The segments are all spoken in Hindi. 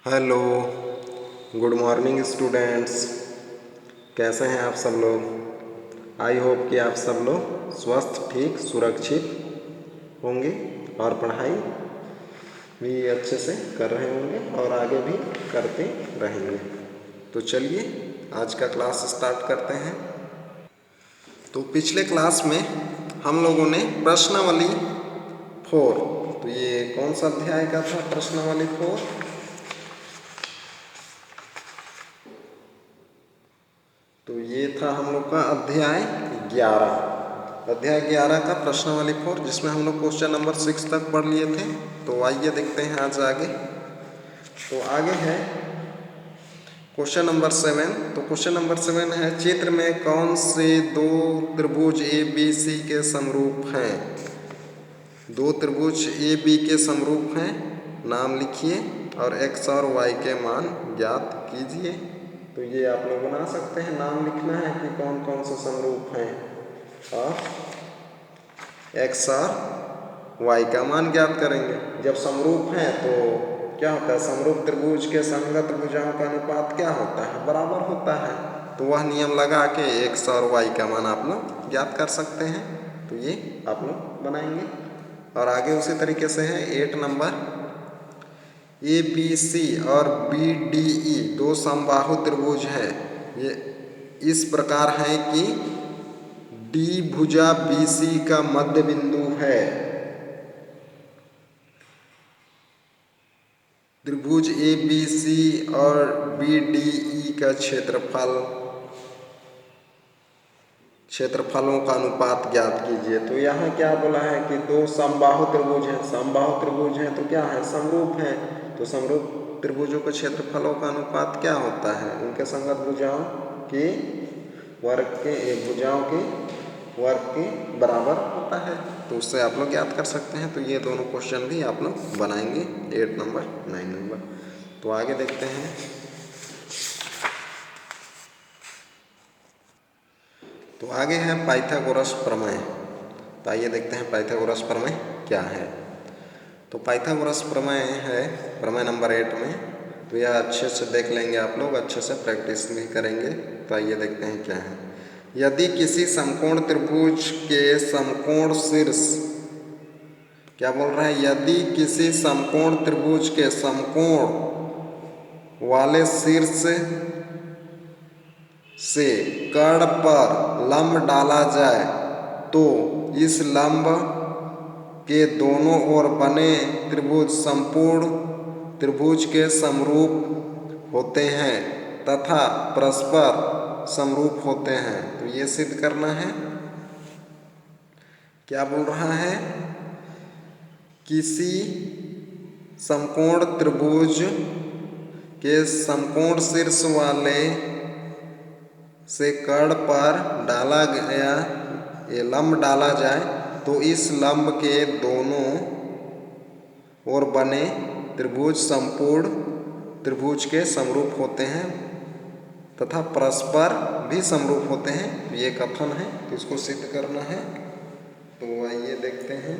Hello, good morning students. कैसे हैं आप सब लोग? आई होप कि आप सब लोग स्वस्थ, ठीक, सुरक्षित होंगे और पढ़ाई भी अच्छे से कर रहे होंगे और आगे भी करते रहेंगे। तो चलिए आज का क्लास स्टार्ट करते हैं। तो पिछले क्लास में हम लोगों ने प्रश्नावली 4, तो ये कौन सा अध्याय का था प्रश्नावली 4? तो ये था हम लोग का अध्याय 11 का प्रश्नावली 4, जिसमें हम लोग क्वेश्चन नंबर 6 तक पढ़ लिए थे। तो आइए देखते हैं आज आगे। तो आगे है क्वेश्चन नंबर 7। तो क्वेश्चन नंबर 7 है, चित्र में कौन से दो त्रिभुज ए बी सी के समरूप हैं? दो त्रिभुज ए बी के समरूप हैं, नाम लिखिए और x और y के मान ज्ञात कीजिए। तो ये आप लोग बना सकते हैं, नाम लिखना है कि कौन कौन से समरूप हैं और x और y का मान ज्ञात करेंगे। जब समरूप हैं तो क्या होता है, समरूप त्रिभुज के संगत भुजाओं का अनुपात क्या होता है? बराबर होता है। तो वह नियम लगा के x और y का मान आप लोग ज्ञात कर सकते हैं। तो ये आप लोग बनाएंगे। और आगे उसी तरीके से है 8 नंबर, ए बी सी और बी डी ई दो समबाहु त्रिभुज है। ये इस प्रकार है कि डी भुजा बी सी का मध्य बिंदु है। त्रिभुज ए बी सी और बी डी ई का क्षेत्रफलों का अनुपात ज्ञात कीजिए। तो यहाँ क्या बोला है कि दो समबाहु त्रिभुज हैं। समबाहु त्रिभुज हैं तो क्या है, समरूप हैं। तो समरूप त्रिभुजों के क्षेत्रफलों का अनुपात क्या होता है? उनके संगत भुजाओं के वर्ग के बराबर होता है। तो उससे आप लोग याद कर सकते हैं। तो ये दोनों क्वेश्चन भी आप लोग बनाएंगे 8 नंबर 9 नंबर। तो आगे देखते हैं। तो आगे है पाइथागोरस प्रमेय। तो आइए देखते हैं पाइथागोरस प्रमेय क्या है। तो पाइथागोरस प्रमेय है प्रमेय नंबर 8 में। तो यह अच्छे से देख लेंगे आप लोग, अच्छे से प्रैक्टिस भी करेंगे। तो आइए देखते हैं क्या है। यदि किसी समकोण त्रिभुज के समकोण शीर्ष, क्या बोल रहा है, यदि किसी समकोण त्रिभुज के समकोण वाले शीर्ष से कर्ण पर लंब डाला जाए तो इस लंब के दोनों ओर बने त्रिभुज संपूर्ण त्रिभुज के समरूप होते हैं तथा परस्पर समरूप होते हैं। तो ये सिद्ध करना है। क्या बोल रहा है, किसी समकोण त्रिभुज के समकोण शीर्ष वाले से कर्ण पर डाला गया ये लंब डाला जाए तो इस लंब के दोनों ओर बने त्रिभुज संपूर्ण त्रिभुज के समरूप होते हैं तथा परस्पर भी समरूप होते हैं। तो ये कथन है, तो इसको सिद्ध करना है। तो आइए देखते हैं।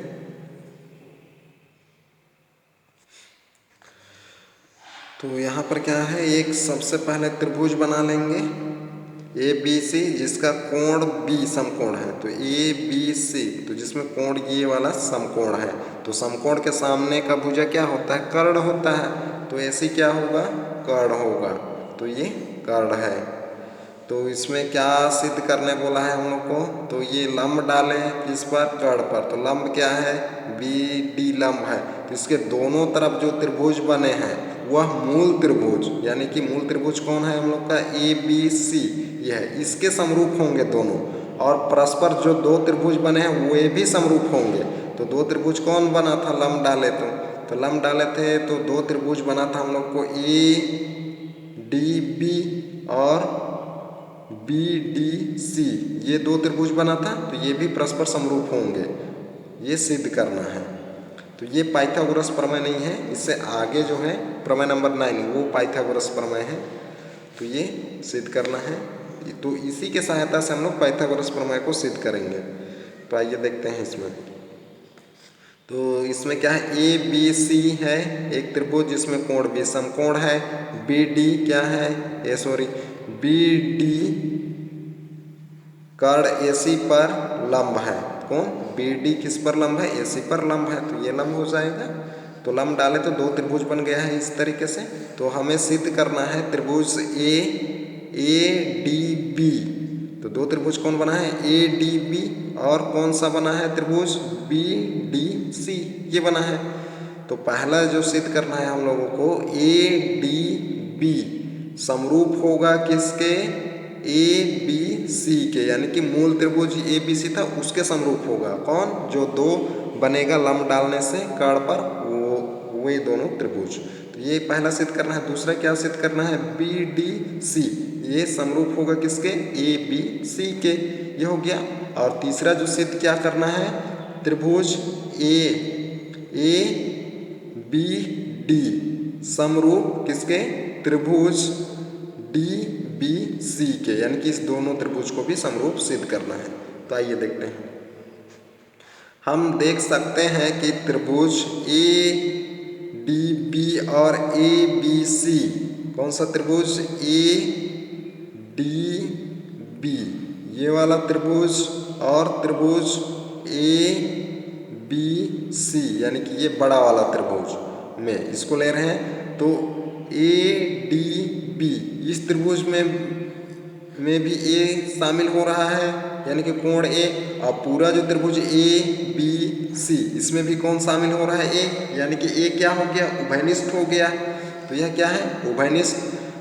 तो यहाँ पर क्या है, एक सबसे पहले त्रिभुज बना लेंगे ए बी सी, जिसका कोण बी समकोण है। तो ए बी सी, तो जिसमें कोण ये वाला समकोण है। तो समकोण के सामने का भुजा क्या होता है, कर्ण होता है। तो ऐसे क्या होगा, कर्ण होगा। तो ये कर्ण है। तो इसमें क्या सिद्ध करने बोला है हम लोग को, तो ये लंब डाले किस पर, कर्ण पर। तो लंब क्या है, बी डी लंब है। तो इसके दोनों तरफ जो त्रिभुज बने हैं वह मूल त्रिभुज, यानी कि मूल त्रिभुज कौन है हम लोग का, ए बी सी, यह है, इसके समरूप होंगे दोनों। और परस्पर जो दो त्रिभुज बने हैं वे भी समरूप होंगे। तो दो त्रिभुज कौन बना था, लंब डाले तो लंब डाले थे तो दो त्रिभुज बना था हम लोग को ए डी बी और बी डी सी, ये दो त्रिभुज बना था। तो ये भी परस्पर समरूप होंगे, ये सिद्ध करना है। तो ये पाइथागोरस प्रमेय नहीं है, इससे आगे जो है प्रमेय नंबर 9 वो पाइथागोरस प्रमेय है। तो ये सिद्ध करना है। तो इसी के सहायता से हम लोग पाइथागोरस प्रमेय को सिद्ध करेंगे। तो आइए देखते हैं इसमें। तो इसमें क्या है, ए बी सी है एक त्रिभुज जिसमें कोण बी समकोण है, बी डी क्या है, बी डी कर्ण AC पर लंब है। कौन, बी डी किस पर लंब है, AC पर लंब है, तो ये लंब हो जाएगा। तो लंब डाले तो दो त्रिभुज बन गया है इस तरीके से। तो हमें सिद्ध करना है त्रिभुज ADB। तो दो त्रिभुज कौन बना है, ADB, और कौन सा बना है त्रिभुज BDC, ये बना है। तो पहला जो सिद्ध करना है हम लोगों को, ADB समरूप होगा किसके, ABC के, यानी कि मूल त्रिभुज ABC था उसके समरूप होगा। कौन, जो दो बनेगा लंब डालने से कर्ण पर, वो ये दोनों त्रिभुज। तो ये पहला सिद्ध करना है। दूसरा क्या सिद्ध करना है, BDC ये समरूप होगा किसके, ABC के, ये हो गया। और तीसरा जो सिद्ध क्या करना है, त्रिभुज ABD समरूप किसके, त्रिभुज DBC के, यानी कि इस दोनों त्रिभुज को भी समरूप सिद्ध करना है। तो आइए देखते हैं। हम देख सकते हैं कि त्रिभुज ADB और ABC, कौन सा त्रिभुज, ADB ये वाला त्रिभुज, और त्रिभुज ABC यानी कि ये बड़ा वाला त्रिभुज में इसको ले रहे हैं। तो ADB इस त्रिभुज में भी A शामिल हो रहा है, यानी कि कोण A, और पूरा जो त्रिभुज ABC इसमें भी कौन शामिल हो रहा है, A, यानी कि A क्या हो गया, उभयनिष्ठ हो गया। तो यह क्या है, उभयनिष्ठ।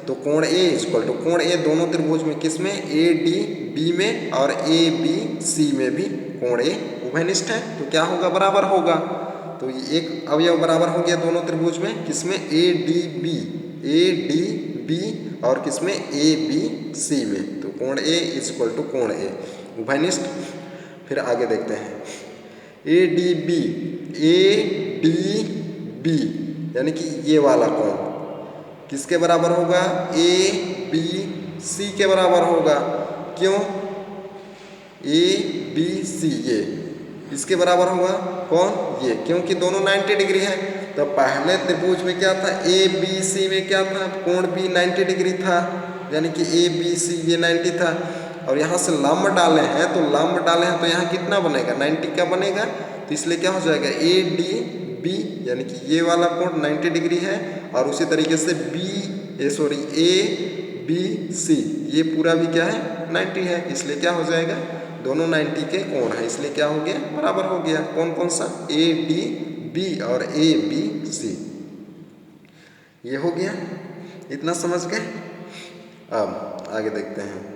तो कोण A इक्वल टू कोण A दोनों त्रिभुज में, किसमें, ADB में और ABC में भी कोण A उभयनिष्ठ है। तो क्या होगा, बराबर होगा। तो एक अवयव बराबर हो गया दोनों त्रिभुज में, किसमें, ADB और किसमें, ABC में। तो कोण A इक्वल टू कोण A उभयनिष्ठ। फिर आगे देखते हैं, ADB यानी कि ये वाला कोण किसके बराबर होगा, ABC के बराबर होगा। क्यों, ABC ये इसके बराबर होगा, कौन, ये, क्योंकि दोनों 90 डिग्री है। तो पहले त्रिभुज में क्या था, ABC में क्या था, कोण B 90 डिग्री था, यानी कि ABC ये 90 था। और यहाँ से लंब डाले हैं, तो लंब डाले हैं तो यहाँ कितना बनेगा, 90 का बनेगा। तो इसलिए क्या हो जाएगा, ADB यानी कि ये वाला कोण 90 डिग्री है, और उसी तरीके से ABC ये पूरा भी क्या है, 90 है। इसलिए क्या हो जाएगा, दोनों 90 के कोण है, इसलिए क्या हो गया, बराबर हो गया। कौन कौन सा, ADB और ABC, ये हो गया। इतना समझ गए। अब आगे देखते हैं।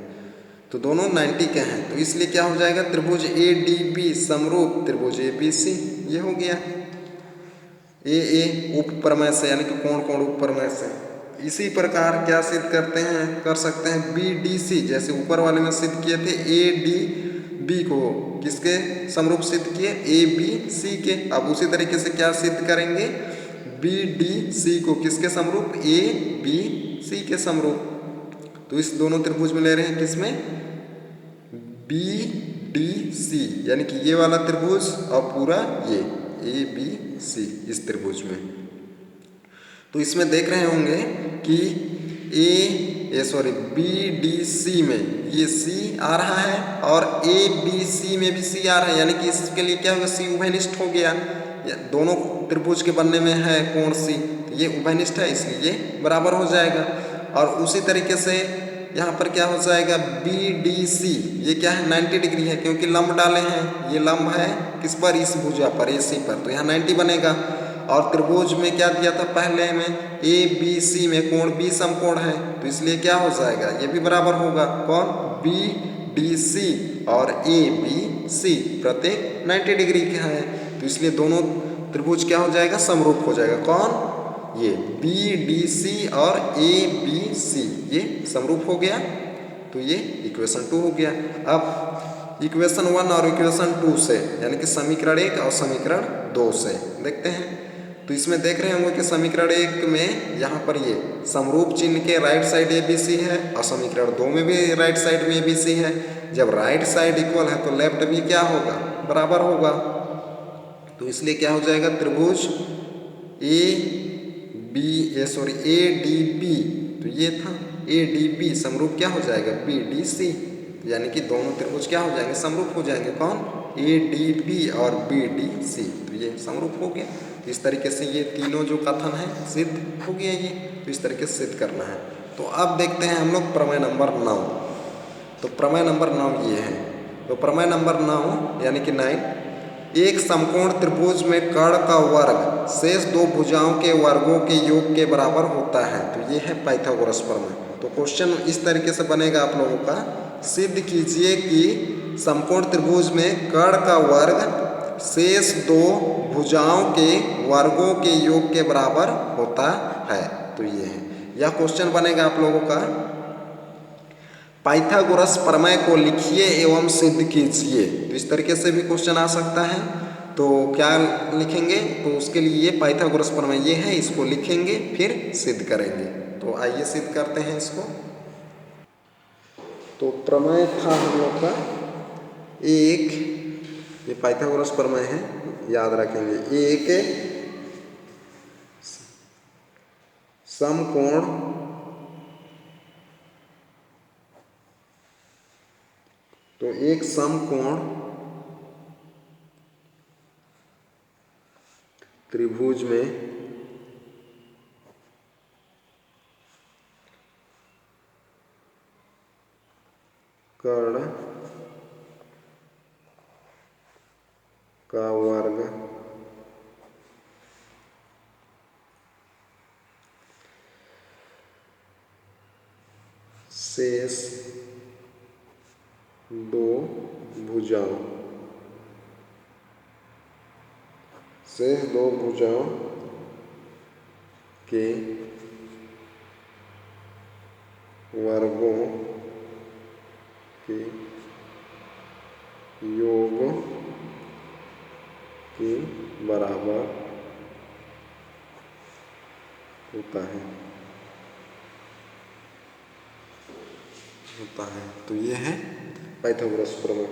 तो दोनों 90 के हैं, तो इसलिए क्या हो जाएगा, त्रिभुज ADB समरूप त्रिभुज ABC, ये हो गया। AA उपप्रमेय से, यानी कि कोण उपप्रमेय से। इसी प्रकार क्या सिद्ध करते हैं, कर सकते हैं BDC, जैसे ऊपर वाले में सिद्ध किए थे ADB को किसके समरूप सिद्ध किए, ABC के। अब उसी तरीके से क्या सिद्ध करेंगे, BDC को किसके समरूप, ABC के समरूप। तो इस दोनों त्रिभुज में ले रहे हैं, किसमें, BDC यानी कि ये वाला त्रिभुज और पूरा ये ABC इस त्रिभुज में। तो इसमें देख रहे होंगे कि BDC में ये C आ रहा है, और ABC में भी C आ रहा है, यानी कि इसके लिए क्या होगा, C उभयनिष्ठ हो गया। दोनों त्रिभुज के बनने में है कोण C, तो ये उभयनिष्ठ है, इसलिए ये बराबर हो जाएगा। और उसी तरीके से यहाँ पर क्या हो जाएगा, BDC ये क्या है, 90 डिग्री है, क्योंकि लंब डाले हैं। ये लंब है किस पर, इस भुजा पर, AC पर, तो यहाँ 90 बनेगा। और त्रिभुज में क्या दिया था पहले में, ABC में कोण B समकोण है, तो इसलिए क्या हो जाएगा, ये भी बराबर होगा। कौन, BDC और ABC प्रत्येक 90 डिग्री के हैं, तो इसलिए दोनों त्रिभुज क्या हो जाएगा, समरूप हो जाएगा। कौन, ये BDC और ABC ये समरूप हो गया। तो ये इक्वेशन 2 हो गया। अब इक्वेशन 1 और इक्वेशन 2 से, यानी कि समीकरण 1 और समीकरण 2 से देखते हैं। तो इसमें देख रहे होंगे कि समीकरण 1 में यहाँ पर ये समरूप चिन्ह के राइट साइड ABC है, और समीकरण 2 में भी राइट साइड में ABC है। जब राइट साइड इक्वल है तो लेफ्ट भी क्या होगा, बराबर होगा। तो इसलिए क्या हो जाएगा, त्रिभुज ए डी बी, तो ये था ए डी बी समरूप क्या हो जाएगा, बी डी सी, यानी कि दोनों त्रिभुज क्या हो जाएंगे, समरूप हो जाएंगे। कौन, ए डी बी और बी डी सी, तो ये समरूप हो गया। तो इस तरीके से ये तीनों जो कथन है सिद्ध हो गया ये, तो इस तरीके से सिद्ध करना है। तो अब देखते हैं हम लोग प्रमेय नंबर 9। तो प्रमेय नंबर 9 ये है। तो प्रमेय नंबर 9 यानी कि 9, एक समकोण त्रिभुज में कर्ण का वर्ग शेष दो भुजाओं के वर्गों के योग के बराबर होता है। तो ये है पाइथागोरस प्रमेय। तो क्वेश्चन इस तरीके से बनेगा आप लोगों का, सिद्ध कीजिए कि समकोण त्रिभुज में कर्ण का वर्ग शेष दो भुजाओं के वर्गों के योग के बराबर होता है। तो ये है, यह क्वेश्चन बनेगा आप लोगों का, पाइथागोरस प्रमेय को लिखिए एवं सिद्ध कीजिए। तो इस तरीके से भी क्वेश्चन आ सकता है। तो क्या लिखेंगे, तो उसके लिए ये पाइथागोरस प्रमेय ये है, इसको लिखेंगे फिर सिद्ध करेंगे। तो आइए सिद्ध करते हैं इसको। तो प्रमेय था हम लोग का एक, ये पाइथागोरस प्रमेय है, याद रखेंगे, एक समकोण तो एक समकोण त्रिभुज में कर्ण का वर्ग शेष दो भुजाओं के वर्गों के योग के बराबर होता है। तो ये है पाइथागोरस प्रमेय।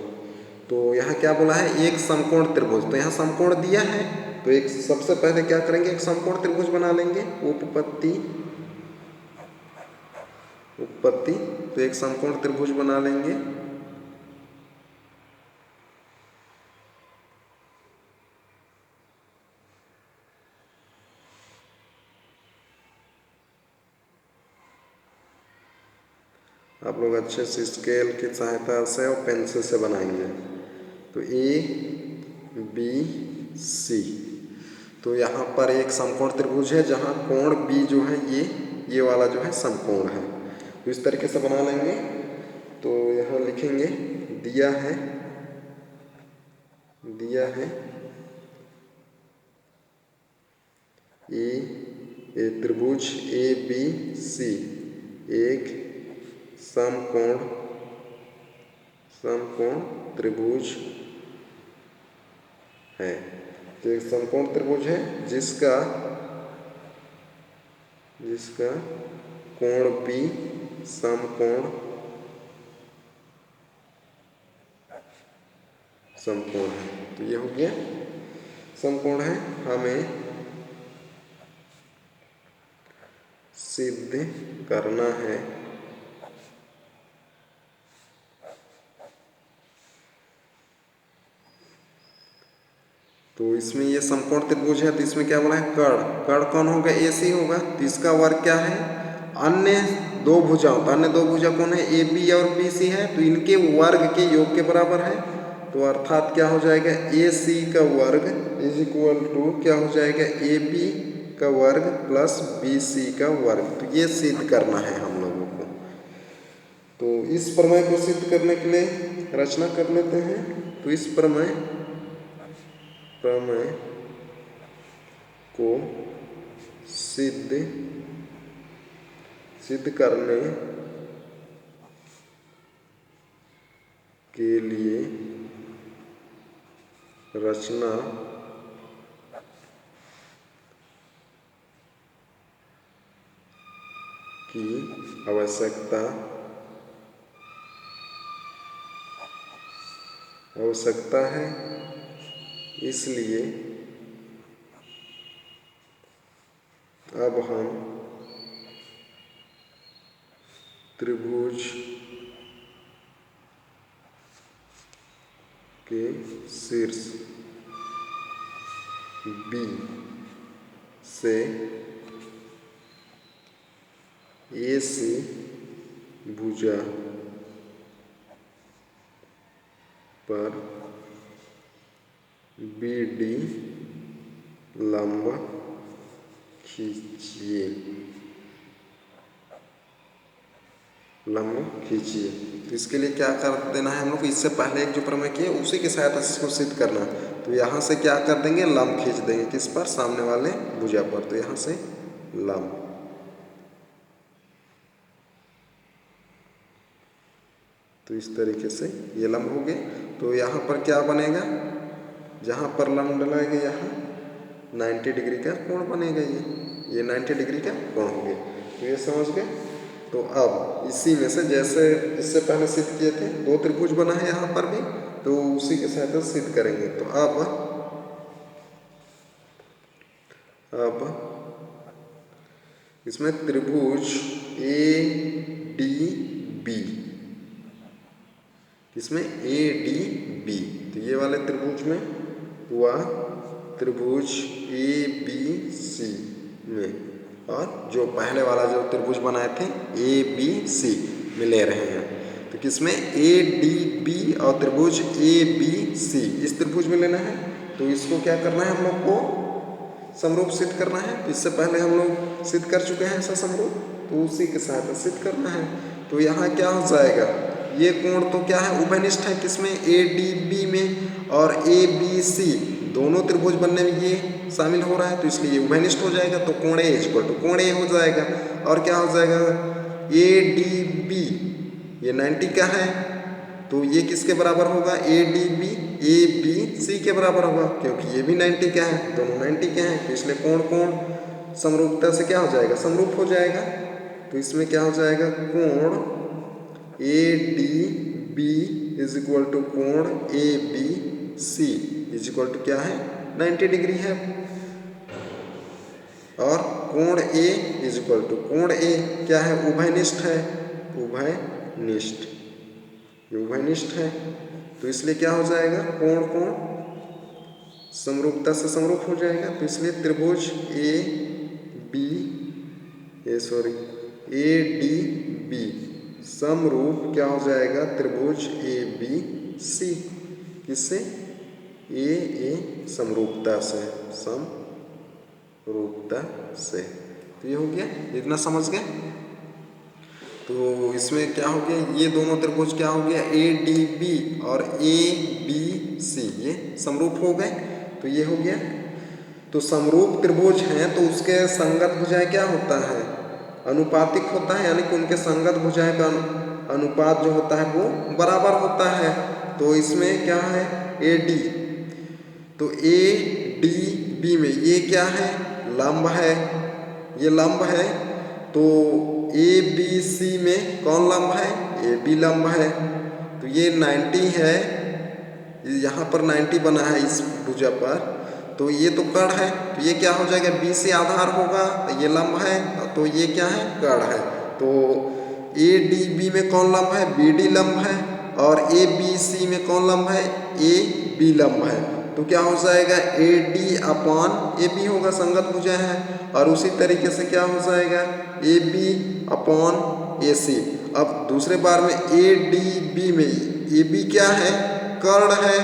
तो यहाँ क्या बोला है, एक समकोण त्रिभुज, तो यहाँ समकोण दिया है, तो एक सबसे पहले क्या करेंगे, एक समकोण त्रिभुज बना लेंगे, उपपत्ति, तो एक समकोण त्रिभुज बना लेंगे। आप लोग अच्छे से स्केल की सहायता से और पेंसिल से बनाएंगे। तो ए बी सी, तो यहाँ पर एक समकोण त्रिभुज है जहाँ कोण बी जो है ये वाला जो है समकोण है। तो इस तरीके से बना लेंगे। तो यहाँ लिखेंगे, दिया है ए त्रिभुज ए बी सी एक समकोण त्रिभुज है। तो एक समकोण त्रिभुज है जिसका कोण बी समकोण है। तो ये हो गया समकोण है, हमें सिद्ध करना है तो इसमें ये समकोण त्रिभुज है, तो इसमें क्या बोला है, कर्ण कौन होगा, ए सी होगा। तो इसका वर्ग क्या है, अन्य दो भुजाओं, तो अन्य दो भुजा कौन है, ए बी और बी सी है, तो इनके वर्ग के योग के बराबर है। तो अर्थात क्या हो जाएगा, ए सी का वर्ग इज इक्वल टू क्या हो जाएगा, ए बी का वर्ग प्लस बी सी का वर्ग। तो ये सिद्ध करना है हम लोगों को। तो इस प्रमेय को सिद्ध करने के लिए रचना कर लेते हैं। तो इस प्रमेय को सिद्ध करने के लिए रचना की आवश्यकता है, इसलिए अब हम त्रिभुज के शीर्ष बी से AC भुजा पर BD लंब खींचिए। तो इसके लिए क्या कर देना है हम लोग, इससे पहले एक जो प्रमेय किए उसी की सहायता से इसको सिद्ध करना। तो यहाँ से क्या कर देंगे, लंब खींच देंगे किस पर, सामने वाले भुजा पर। तो यहाँ से लंब, तो इस तरीके से ये लंब हो गए। तो यहाँ पर क्या बनेगा, जहाँ पर लंब डलाएगा यहाँ 90 डिग्री का कोण बनेगा। ये 90 डिग्री का कोण हो गया। तो ये समझ गए। तो अब इसी में से जैसे इससे पहले सिद्ध किए थे, दो त्रिभुज बना है यहाँ पर भी, तो उसी के सहायता से सिद्ध करेंगे। तो अब इसमें त्रिभुज ADB, इसमें ADB, तो ये वाले त्रिभुज में हुआ त्रिभुज ABC में, और जो पहले वाला जो त्रिभुज बनाए थे ABC में ले रहे हैं। तो किसमें, ADB और त्रिभुज ABC, इस त्रिभुज में लेना है। तो इसको क्या करना है, हम लोग को समरूप सिद्ध करना है। तो इससे पहले हम लोग सिद्ध कर चुके हैं ऐसा समरूप, तो उसी के साथ सिद्ध करना है। तो यहाँ क्या हो जाएगा, ये कोण तो क्या है, उभयनिष्ठ है किसमें, ADB में, और ABC दोनों त्रिभुज बनने में ये शामिल हो रहा है, तो इसलिए ये उभयनिष्ठ हो जाएगा। तो कोण A इक्वल टू कोण A हो जाएगा। और क्या हो जाएगा, ADB ये 90 का है, तो ये किसके बराबर होगा, ADB ABC के बराबर होगा, क्योंकि ये भी 90 का है, दोनों 90 के हैं। तो इसलिए कोण कोण समरूपता से क्या हो जाएगा, समरूप हो जाएगा। तो इसमें क्या हो जाएगा, कोण ADB इज इक्वल टू कोण ABC इज इक्वल टू क्या है, 90 डिग्री है। और कोण A इज इक्वल टू कोण A क्या है, उभयनिष्ठ है, उभयनिष्ठ, ये उभयनिष्ठ है। तो इसलिए क्या हो जाएगा, कोण कोण समरूपता से समरूप हो जाएगा। तो इसलिए त्रिभुज ADB समरूप क्या हो जाएगा, त्रिभुज ABC, किससे, AA समरूपता से, समरूपता से। तो ये हो गया, इतना समझ गए। तो इसमें क्या हो गया, ये दोनों त्रिभुज क्या हो गया, ADB और ABC ये समरूप हो गए। तो ये हो गया। तो समरूप त्रिभुज हैं तो उसके संगत भुजाएं क्या होता है, अनुपातिक होता है, यानी कि उनके संगत भुजाएं का अनुपात जो होता है वो बराबर होता है। तो इसमें क्या है, AD, तो ADB में ये क्या है, लंब है, ये लंब है। तो ABC में कौन लंब है, AB लंब है। तो ये 90 है, यहाँ पर 90 बना है इस भुजा पर, तो ये तो कर्ण है। तो ये क्या हो जाएगा, BC आधार होगा, ये लंब है, तो ये क्या है, कर्ण है। तो ADB में कौन लंब है, BD लंब है, और ABC में कौन लंब है, AB लंब है। तो क्या हो जाएगा, AD अपॉन AB होगा, संगत भुजा है। और उसी तरीके से क्या हो जाएगा, AB अपॉन AC। अब दूसरे बार में ADB में AB क्या है, कर्ण है,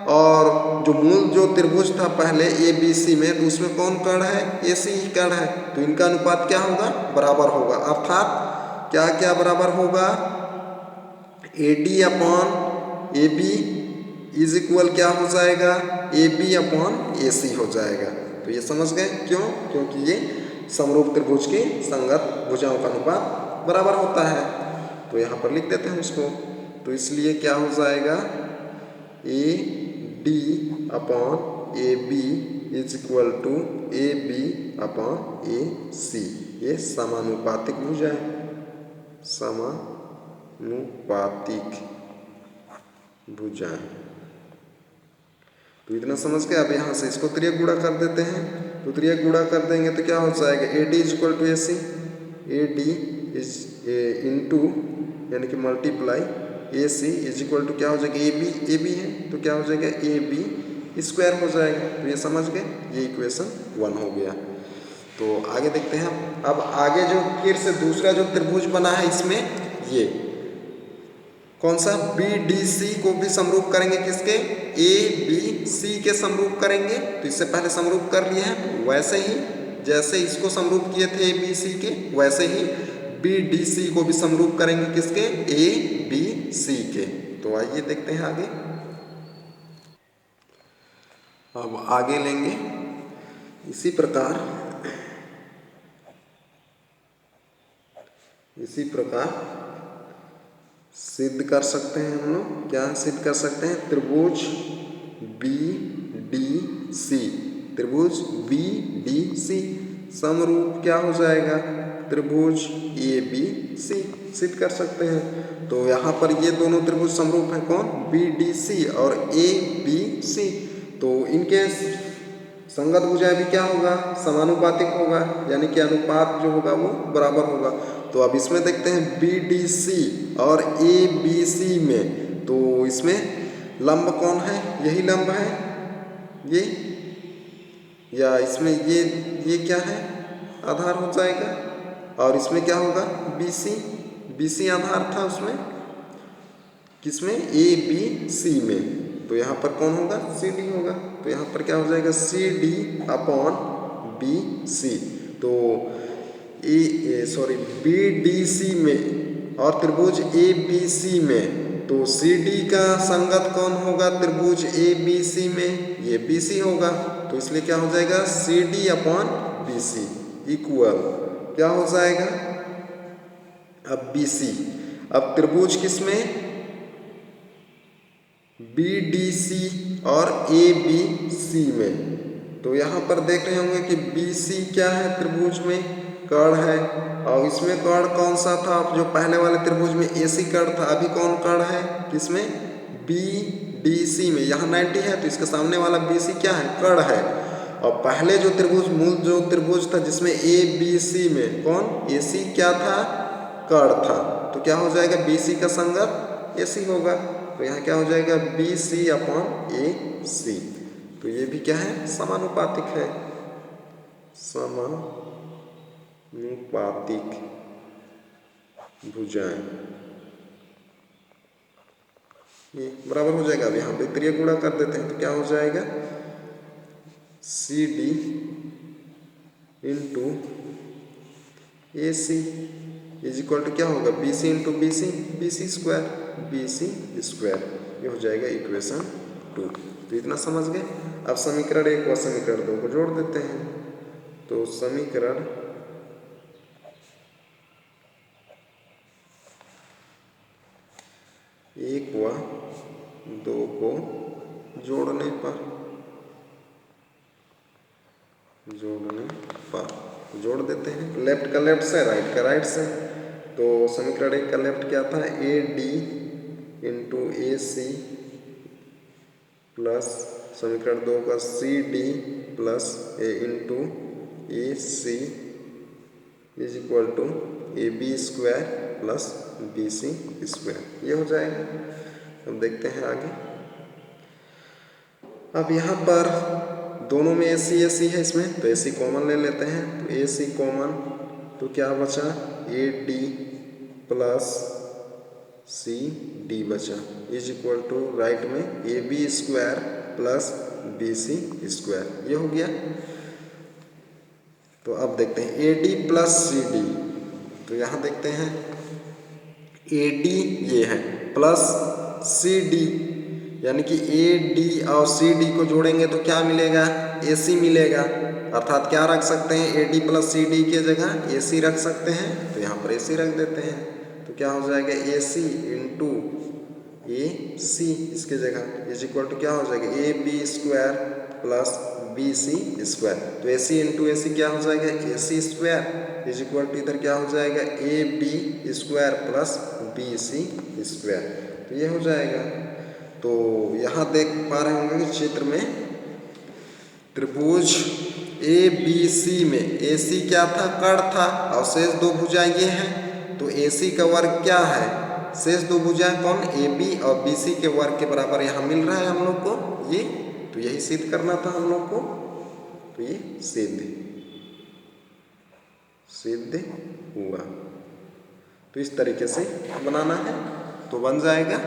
और जो मूल जो त्रिभुज था पहले ABC में, तो उसमें कौन कर्ण है, AC ही कर्ण है। तो इनका अनुपात क्या होगा, बराबर होगा। अर्थात क्या क्या बराबर होगा, AD upon AB is equal क्या हो जाएगा, AB अपॉन AC हो जाएगा। तो ये समझ गए क्यों, क्योंकि ये समरूप त्रिभुज की संगत भुजाओं का अनुपात बराबर होता है। तो यहाँ पर लिख देते हैं उसको। तो इसलिए क्या हो जाएगा, AD upon AB is equal to AB upon AC। ये समानुपातिक भुजा है, समानुपातिक भुजाएं। तो इतना समझ के अब यहाँ से इसको त्रिक गुणा कर देते हैं। तो त्रियक गुणा कर देंगे तो क्या हो जाएगा, AD is equal to AC, AD is into यानी कि multiply AC is equal to क्या हो जाएगा, AB है तो क्या हो जाएगा AB स्क्वायर हो जाएगा। तो ये समझ गए, ये इक्वेशन 1 हो गया। तो आगे देखते हैं अब आगे जो फिर से दूसरा जो त्रिभुज बना है इसमें ये कौन सा, BDC को भी समरूप करेंगे किसके, ABC के समरूप करेंगे। तो इससे पहले समरूप कर लिए हैं, वैसे ही जैसे इसको समरूप किए थे ABC के, वैसे ही BDC को भी समरूप करेंगे किसके, ABC के। तो आइए देखते हैं आगे। अब आगे लेंगे इसी प्रकार सिद्ध कर सकते हैं हम लोग, क्या सिद्ध कर सकते हैं, त्रिभुज BDC, त्रिभुज BDC समरूप क्या हो जाएगा, त्रिभुज ABC सिद्ध कर सकते हैं। तो यहाँ पर ये दोनों त्रिभुज समरूप हैं, कौन, BDC और ABC। तो इनके संगत भुजाएं भी क्या होगा, समानुपातिक होगा, यानी कि अनुपात जो होगा वो बराबर होगा। तो अब इसमें देखते हैं BDC और ABC में, तो इसमें लंब कौन है, यही लंब है ये, या इसमें ये क्या है, आधार हो जाएगा। और इसमें क्या होगा, BC आधार था उसमें, किसमें, ABC में। तो यहाँ पर कौन होगा, CD होगा। तो यहाँ पर क्या हो जाएगा, CD अपॉन BC। तो BDC में और त्रिभुज ABC में, तो CD का संगत कौन होगा, त्रिभुज ABC में, ये BC होगा। तो इसलिए क्या हो जाएगा, CD अपॉन BC इक्वल क्या हो जाएगा, अब BC। अब त्रिभुज किसमें, BDC और ABC में। तो यहाँ पर देख रहे होंगे कि BC क्या है, त्रिभुज में कर्ण है, और इसमें कर्ण कौन सा था, जो पहले वाले त्रिभुज में AC कर्ण था, अभी कौन कर्ण है, किसमें, BDC में। यहाँ 90 है तो इसके सामने वाला BC क्या है, कर्ण है। और पहले जो त्रिभुज, मूल जो त्रिभुज था जिसमें ABC में कौन, AC क्या था, कर्ण था। तो क्या हो जाएगा, BC का संगत AC होगा। तो यहाँ क्या हो जाएगा, BC अपॉन AC। तो ये भी क्या है, समानुपातिक है, समानुपातिक भुजाएं, ये बराबर हो जाएगा। अब यहाँ पे त्रियक गुणा कर देते हैं तो क्या हो जाएगा, CD into AC is equal to क्या होगा, BC इंटू BC स्क्वायर, ये हो जाएगा इक्वेशन 2। तो इतना समझ गए। अब समीकरण 1 व समीकरण 2 को जोड़ देते हैं। तो समीकरण 1 व 2 को जोड़ने पर जोड़ देते हैं, लेफ्ट का लेफ्ट से, राइट का राइट से। तो समीकरण 1 का लेफ्ट क्या था, AD इंटू AC प्लस समीकरण 2 का CD plus A into AC is equal to AB square plus BC square, ये हो जाएगा। अब देखते हैं आगे। अब यहाँ पर दोनों में AC है इसमें, तो AC कॉमन ले लेते हैं। तो AC कॉमन, तो क्या बचा, AD प्लस CD बचा इज इक्वल टू राइट में AB square plus BC square, ये हो गया। तो अब देखते हैं AD प्लस CD। तो यहाँ देखते हैं AD ये है प्लस CD, यानी कि AD और CD को जोड़ेंगे तो क्या मिलेगा, AC मिलेगा। अर्थात क्या रख सकते हैं, AD प्लस CD के जगह AC रख सकते हैं। तो यहाँ पर AC रख देते हैं। तो क्या हो जाएगा, AC इंटू AC इसके जगह इज इक्वल टू क्या हो जाएगा, AB square plus BC square. तो AC इंटू AC क्या हो जाएगा, AC square is equal to इधर क्या हो जाएगा, AB square plus BC square. तो ये हो जाएगा। तो यहाँ देख पा रहे होंगे कि चित्र में त्रिभुज ए बी सी में ए सी क्या था, कर्ण था, और शेष दो भुजाएं ये हैं, तो ए सी का वर्ग क्या है, शेष दो भुजाएं कौन, ए बी और बी सी के वर्ग के बराबर यहाँ मिल रहा है हम लोग को ये, तो यही सिद्ध करना था हम लोग को, तो ये सिद्ध हुआ। तो इस तरीके से बनाना है तो बन जाएगा।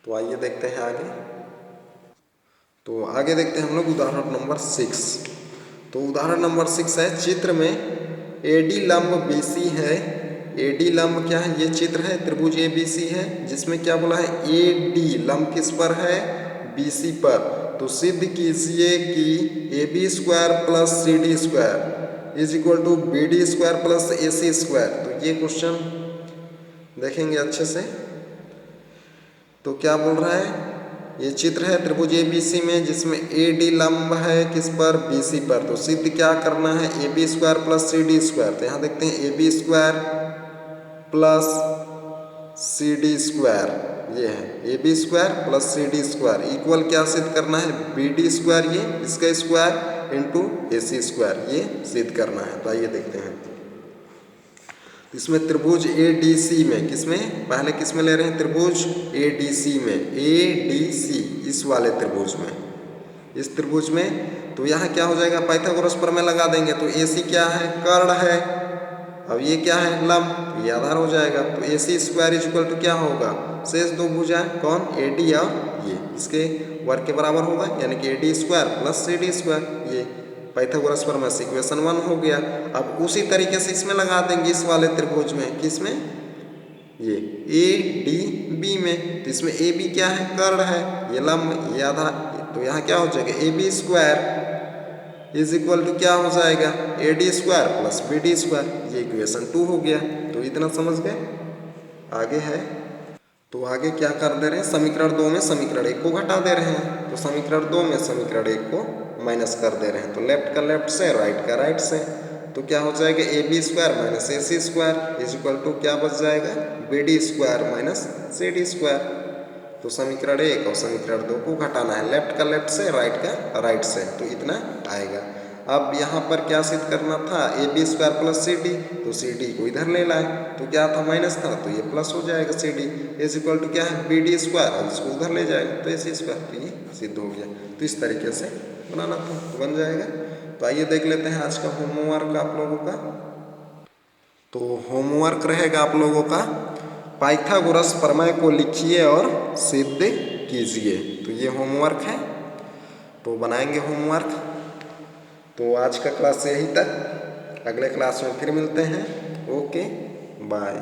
तो आइए देखते हैं आगे। तो आगे देखते हैं हम लोग उदाहरण नंबर 6। तो उदाहरण नंबर 6 है, चित्र में एडी लंब बीसी है। एडी लंब क्या है, ये चित्र है, त्रिभुज ए बी सी है, जिसमें क्या बोला है, ए डी लंब किस पर है, बी सी पर। तो सिद्ध कीजिए कि A B square plus C D square is equal to B D square plus A C square. तो ये क्वेश्चन देखेंगे अच्छे से। तो क्या बोल रहा है, ये चित्र है त्रिभुज ए बी सी में, जिसमें ए डी लंब है किस पर, बी सी पर। तो सिद्ध क्या करना है, A B square plus C D square. तो यहाँ देखते हैं A B square plus C D square, ये है A B square plus C D square equal क्या सिद्ध करना है, बी डी स्क्वायर, ये इसका square into A C square, ये सिद्ध करना है। तो आइए देखते हैं। इसमें त्रिभुज ए डी सी में, किसमें, पहले किसमें ले रहे हैं, त्रिभुज ए डी सी में, ए डी सी इस वाले त्रिभुज में, इस त्रिभुज में। तो यहाँ क्या हो जाएगा, पाइथागोरस प्रमेय लगा देंगे। तो ए सी क्या है, कर्ण है, अब ये क्या है, लंब, ये आधार हो जाएगा। तो ए सी स्क्वायर इक्वल टू क्या होगा, शेष दो भुजाएं कौन, ए डी और ये, इसके वर्ग के बराबर होगा, यानी कि A D square plus C D square, ये पाइथागोरस प्रमेय से इक्वेशन 1 हो गया। अब उसी तरीके से इसमें लगा देंगे, इस वाले त्रिभुज में, किसमें, ये ए डी बी में। तो इसमें ए बी क्या है, कर्ण है, ये लंब, ये आधार। तो यहाँ क्या हो जाएगा, A B square is equal to क्या हो जाएगा, A D square plus B D square, ये इक्वेशन 2 हो गया। तो इतना समझ गए। आगे है, तो आगे क्या कर दे रहे हैं, समीकरण 2 में समीकरण 1 को घटा दे रहे हैं। तो समीकरण 2 में समीकरण 1 को माइनस कर दे रहे हैं। तो लेफ्ट का लेफ्ट से, राइट का राइट से। तो क्या हो जाएगा, A B square minus A C square is equal to क्या बच जाएगा, B D square minus C D square. तो समीकरण 1 और समीकरण 2 को घटाना है, लेफ्ट का लेफ्ट से, राइट का राइट से। तो इतना आएगा। अब यहाँ पर क्या सिद्ध करना था, A B square plus C D. तो सी डी को इधर ले लाए, तो क्या था, माइनस था, तो ये प्लस हो जाएगा C D is equal to क्या है, बी डी स्क्वायर, और इसको उधर ले जाएगा तो ए सी स्क्वायर। तो ये सिद्ध हो गया। तो इस तरीके से बनाना था, तो बन जाएगा। तो आइए देख लेते हैं आज का होमवर्क आप लोगों का। तो होमवर्क रहेगा आप लोगों का, पाइथागोरस प्रमेय को लिखिए और सिद्ध कीजिए। तो ये होमवर्क है, तो बनाएंगे होमवर्क। तो आज का क्लास यही तक, अगले क्लास में फिर मिलते हैं। Okay bye.